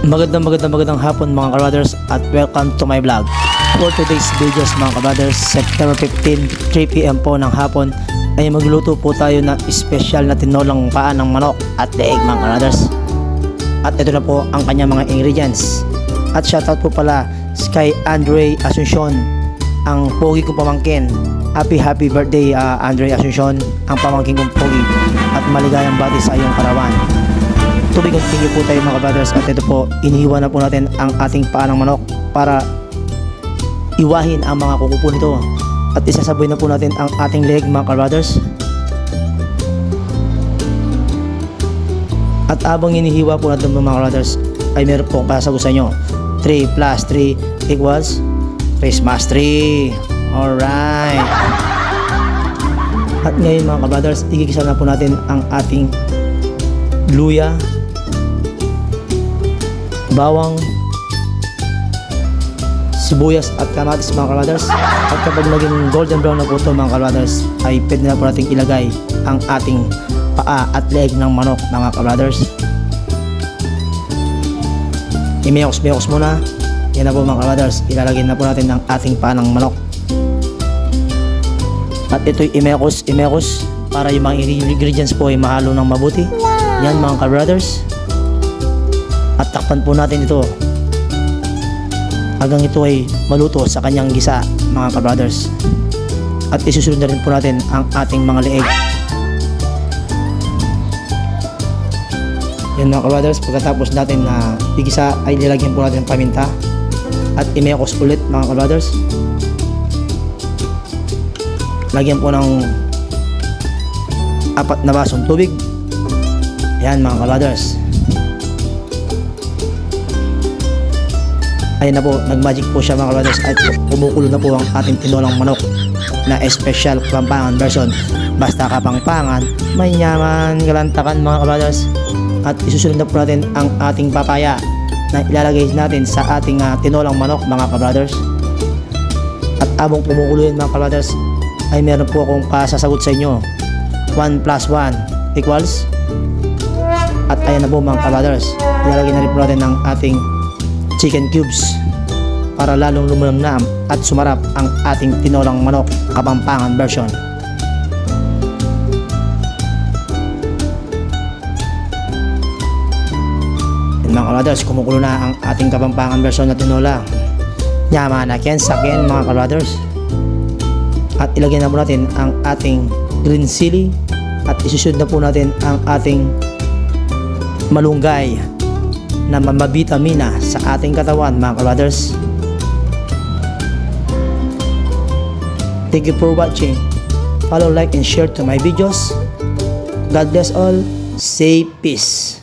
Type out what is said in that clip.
Magandang hapon mga kabrothers at welcome to my vlog. For today's videos mga kabrothers, September 15, 3pm po ng hapon ay magluluto po tayo ng special na tinolang paa ng manok at leeg mga kabrothers. At ito na po ang kanyang mga ingredients. At shoutout po pala Sky Andre Asuncion, ang pogi kong pamangkin. Happy birthday Andre Asuncion, ang pamangkin kong pogi, at maligayang bati sa iyong karawan. Tubig continue po tayo mga brothers, at ito po, inihiwa na po natin ang ating paa ng manok para iwahin ang mga kuko nito, at isasaboy na po natin ang ating leg mga brothers. At abang inihiwa po natin mga brothers ay meron po kasagot sa inyo, 3 plus 3 equals Christmas tree. Alright, at ngayon mga brothers, igigisa na po natin ang ating luya, bawang, sibuyas at kamatis mga kabrothers. At kapag naging golden brown na po ito mga kabrothers, ay pwede na po natin ilagay ang ating paa at leg ng manok mga kabrothers. Imeyos muna. Yan na po mga kabrothers, ilalagay na po natin ang ating paa ng manok. At ito'y imekos para yung mga ingredients po ay mahalo ng mabuti. Yan mga kabrothers. At takpan po natin ito hanggang ito ay maluto sa kanyang gisa mga kabrothers. At isusunod na rin po natin ang ating mga leeg. Yan mga kabrothers, pagkatapos natin na igisa ay nilagyan po natin ng paminta at imekos ulit mga kabrothers. Lagyan po ng 4 na basong tubig. Yan mga kabrothers. Ayun na po, nagmagic po siya mga kabrothers at kumukulo na po ang ating tinolang manok na special Kapampangan version. Basta Kapampangan, may yaman, galantakan mga kabrothers. At isusunod na po natin ang ating papaya na ilalagay natin sa ating tinolang manok mga kabrothers. At abang kumukulo yun mga kabrothers, ay meron po akong kasasagot sa inyo, 1 plus 1 equals. At ayan na po mga kabrothers, ilalagay na rin po natin ang ating chicken cubes para lalong lumalamnam at sumarap ang ating tinolang manok Kapampangan version. Yan mga kabrothers, kumukulo na ang ating Kapampangan version na tinola. Yaman na ken sakin mga kabrothers. At ilagay na po natin ang ating green chili at isusunod na po natin ang ating malunggay na mabitamina sa ating katawan mga kabrothers. Thank you for watching. Follow, like, and share to my videos. God bless all. Say peace.